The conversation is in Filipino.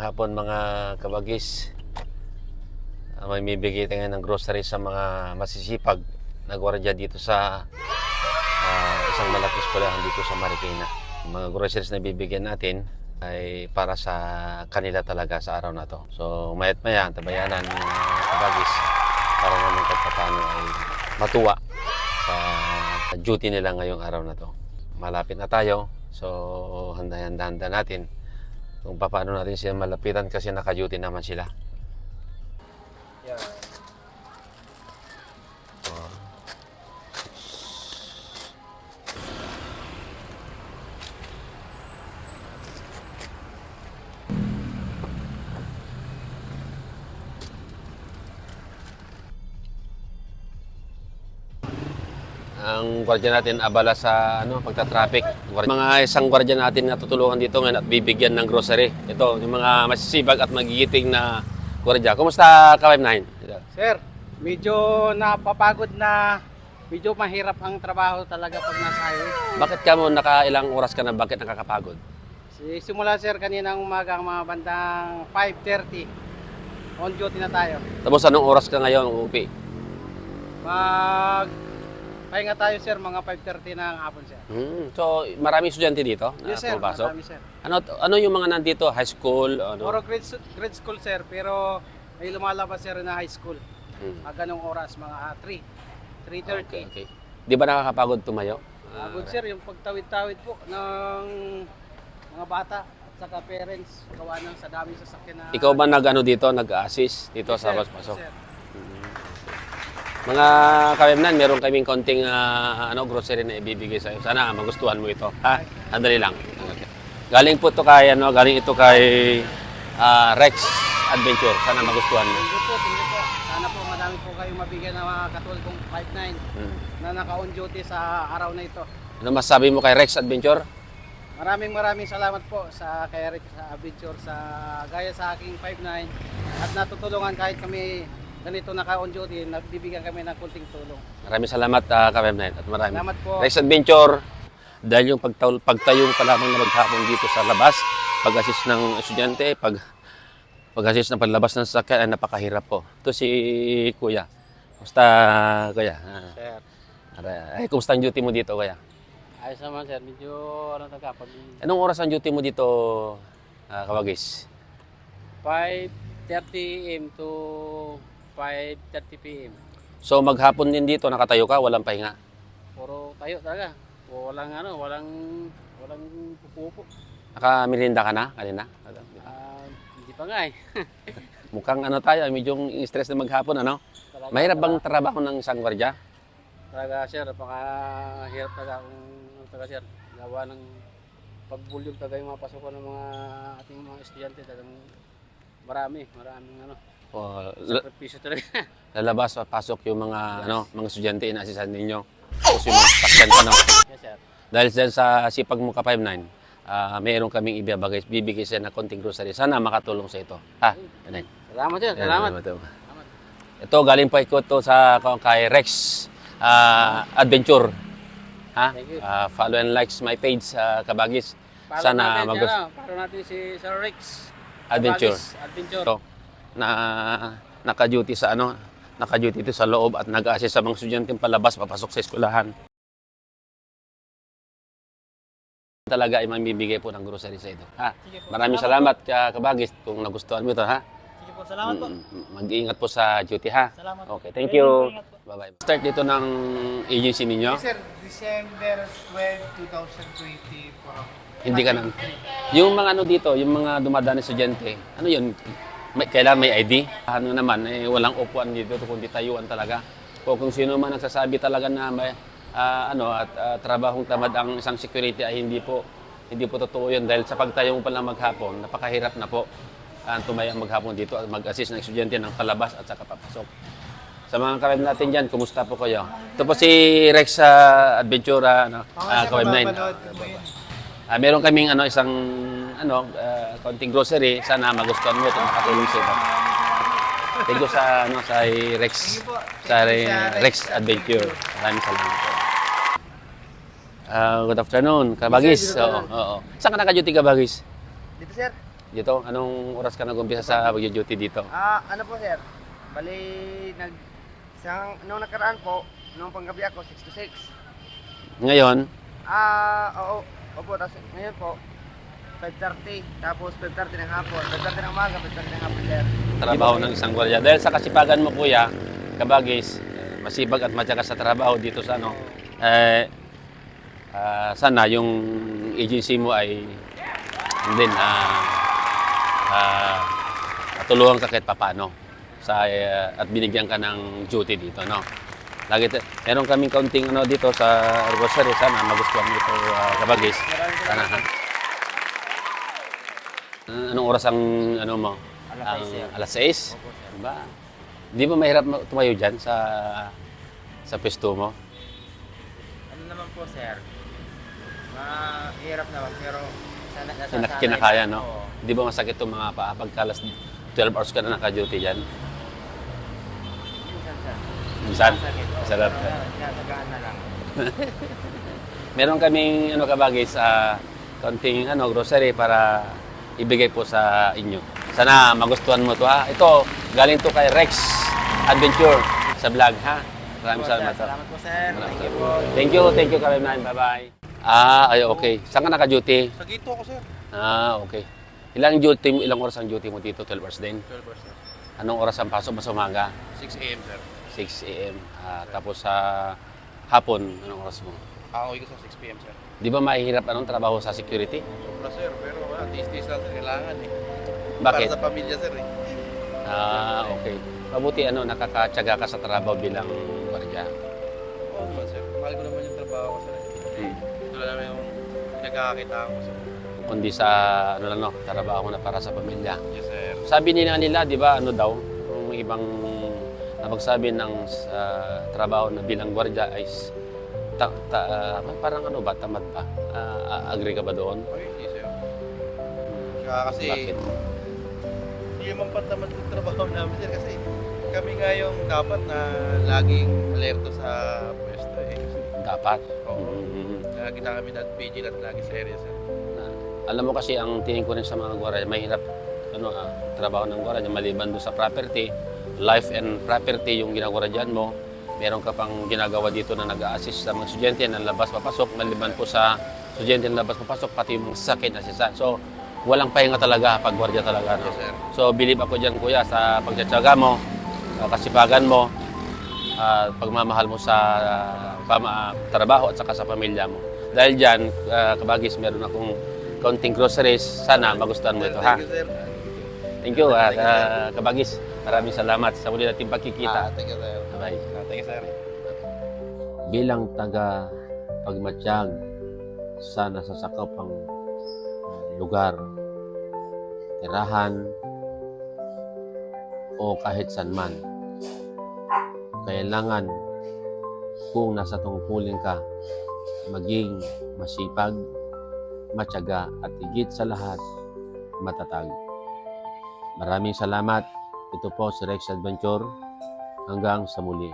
Magandang hapon mga kabagis. May bibigay tayo ng grocery sa mga masisipag na gwardiya dito sa isang malaking eskwelahan dito sa Marikina. Mga groceries na bibigyan natin ay para sa kanila talaga sa araw na to. So mayat maya, tabayanan ng kabagis para naman kahit paano ay matuwa sa duty nila ngayong araw na to. Malapit na tayo, so handa-handa natin kung paano natin sila malapitan kasi naka-duty naman sila. Yeah. Ang gwardiya natin abala sa pagta-traffic. Mga isang gwardiya natin na tutulungan dito ngayon at bibigyan ng grocery. Ito, yung mga masisibag at magigiting na gwardiya. Kumusta ka, 59? Sir, medyo napapagod na, medyo mahirap ang trabaho talaga pag nasa highway. Bakit ka mo nakailang oras ka na? Bakit nakakapagod? Simula sir, kaninang umaga, mga bandang 5:30, on duty na tayo. Tapos anong oras ka ngayon uuwi? Pahinga tayo sir, mga 5:30 ng hapon sir. So, maraming estudyante dito na Yes sir, pumapasok? marami sir. Ano yung mga nandito? High school? Puro grade school sir, pero may lumalabas sir na high school. Ganong oras, mga 3:30. Okay. Di ba nakakapagod tumayo? Pagod sir, yung pagtawid-tawid po ng mga bata at saka parents, gawa ng sa daming sasakyan na... Ikaw ba nag-assist dito Yes, sa sir. pasok? Yes, sir. Mga kawemnan, meron kaming konting grocery na ibibigay sa iyo. Sana magustuhan mo ito. Ha? Andali lang. Galing ito kay Rex Adventure. Sana magustuhan mo. Thank you po. Sana po madami po kayong mabigyan ng mga katulad kong 5'9" na naka-on duty sa araw na ito. Ano masabi mo kay Rex Adventure? Maraming salamat po sa kay Rex Adventure sa gaya sa aking 5'9" at natutulungan kahit kami ganito naka-on duty, nagbibigyan kami ng kunting tulong. Maraming salamat kawemnan at maraming. Salamat po. Rex Adventure, dahil yung pagtayo pa lamang na maghapon dito sa labas, pag-assist ng estudyante, pag-assist ng paglabas ng sasakyan ay napakahirap po. Ito si Kuya. Kumusta, Kuya? Sir. Kumusta ang duty mo dito, Kuya? Ayos naman sir, medyo pag Anong oras ang duty mo dito, Kawagis? 5:30 AM to 5:30 PM. So maghapon din dito, nakatayo ka, walang pahinga? Puro tayo talaga. Walang pupupo. Naka-merienda ka na kanina? Hindi pa nga eh. Mukhang tayo, medyo stress na maghapon, ano? Talaga, Mahirap bang trabaho ng isang gwardiya? Talaga sir, hirap talaga talaga sir. Gawa ng pag-volume talaga yung mga pasukan ng mga ating mga estudyante talagang maraming sakripisyo talaga. Lalabas, pasok yung mga mga estudyante ina-assistahan ninyo. Tapos yung mga sakyan pa, no? Yes sir. Dahil sa sipag mo ka 5'9", mayroon kaming bibigay sa na konting grocery. Sana makatulong sa ito. Ha? Yan. Salamat sir, salamat. Ito, galing pa ito kay Rex Adventure. Ha? Thank you. Follow and likes my page sa Kabagis. Follow Sana natin si Sir Rex Adventure. Adventure. Ito, na naka-duty sa naka-duty ito sa loob at nag-assist sa mga estudyante palabas papasok sa eskwelahan. Talaga ay mamibigay po ng grocery sa ito. Ha? Maraming salamat Kabagis kung nagustuhan mo ito, ha? Sige po, salamat po. Mag-iingat po sa duty, ha? Salamat. Okay, thank you. Bye-bye. Start dito ng agency ninyo. Sir, December 12, 2024. Hindi ka na. Yung mga dito, yung mga dumadaan na estudyante, yun? Kailangan may ID. Naman, walang upuan dito, kundi tayuan talaga. Kung sino man nagsasabi talaga na may trabahong tamad ang isang security ay hindi po totoo yun. Dahil sa pagtayo mo pala maghapon, napakahirap na po tumayang maghapon dito at mag-assist ng estudyante ng palabas at saka papasok. Sa mga karib natin dyan, kumusta po kayo? Ito po si Rex Adventure, Kaweb 9. Meron kaming isang konting grocery. Sana magustuhan mo ito, makatulong sa ito. Thank you sa Rex, Rex Adventure. Maraming salamat po. Good afternoon, Kabagis. Oo. Saan ka naka-duty, Kabagis? Dito sir, Dito, anong oras ka nag-umpisa sa pag-duty dito? Ano po sir? Bali, nung nakaraan po, nung panggabi ako, 6 to 6. Ngayon, Oo. Opo, tapos ngayon po, 5:30. Tapos 5:30 ng hapon. 5:30 ng umaga, 5:30 ng hapon sir. trabaho ng isang gwardiya. Dahil sa kasipagan mo, kuya, kabagis, masibag at matyaga sa trabaho dito sa ano, sana yung agency mo ay din tulungan ka kahit papano sa at binigyan ka ng duty dito, no. Meron kaming kaunting ano dito sa grocery, sana magustuhan mo ito, kabagis. Sana ha. Anong oras ang ano mo? Alas 6 sir. Alas 6? Opo sir. Diba? Di ba mahirap tumayo dyan sa pwesto mo? Ano naman po sir? Mahirap naman pero Kinakaya, no? Di ba masakit itong mga paa pagkalas 12 hours ka na naka-duty dyan? Minsan sir. Minsan? Masakit. Sarap. Pero tinatagaan na lang. Meron kaming ano kabagis kaunting grocery para ibigay po sa inyo. Sana magustuhan mo to ha. Ito, galing to kay Rex Adventure sa vlog ha. Maraming salamat. Salamat po sir. Thank you po. Thank you, Karimnan. Bye-bye. Okay. Saan ka naka-duty? Sa gito ako, sir. Okay. Ilang oras ang duty mo dito? 12 hours din? 12 hours, sir. Anong oras ang pasok mo sa umaga? 6 a.m., sir. 6 a.m. Tapos sa hapon, anong oras mo? Ako ko sa 6 p.m., sir. Di ba mahirap trabaho sa security? Sobra, sir. Pero tiis-tiis lang, sir. Kailangan, eh. Bakit? Para sa pamilya, sir, eh. Okay. Mabuti nakakatyaga ka sa trabaho bilang gwardiya. Oo naman, sir. Mahal ko naman yung trabaho ko, sir. Ito lang naman yung nagkakakitaan ko, sir. Kundi sa trabaho na para sa pamilya. Yes, sir. Sabi nila, di ba, yung ibang napagsabi ng trabaho na bilang gwardiya ay parang tamad ba? Agree ka ba doon? Ay, hindi, sir. Kaya kasi, Bakit? hindi naman patamad yung trabaho namin, sir. Kasi kami nga yung dapat na laging alerto sa pwesto, eh. Dapat. Oo. Mhm. Lagi na kami vigilant lagi sa area, sir. Alam mo kasi, ang tingin ko rin sa mga gwardiya, mahirap trabaho ng gwardiya, maliban doon sa property, life and property yung ginagwaradyan mo. Meron ka pang ginagawa dito na nag-a-assist sa mga estudyante na labas-papasok, maliban po sa estudyante na labas-papasok, pati yung sakit assistant. So, walang pahinga talaga pag gwardiya talaga. No? Yes, sir. So, believe ako dyan, kuya, sa pagtsatsaga mo, kasipagan mo, pagmamahal mo sa trabaho at saka sa pamilya mo. Dahil dyan, kabagis, meron akong kaunting groceries. Sana magustuhan mo ito, ha? Thank you, sir. Thank you, kabagis. Maraming salamat sa muli nating pagkikita. Thank you, sir. Bye. Thank you, sir. Bilang taga Pagmatiyag sa nasasakop ang lugar, tirahan, o kahit saan man, kailangan kung nasa tungkulin ka, maging masipag, matyaga at higit sa lahat, matatag. Maraming salamat. Ito po si Rex Adventure. Hanggang sa muli.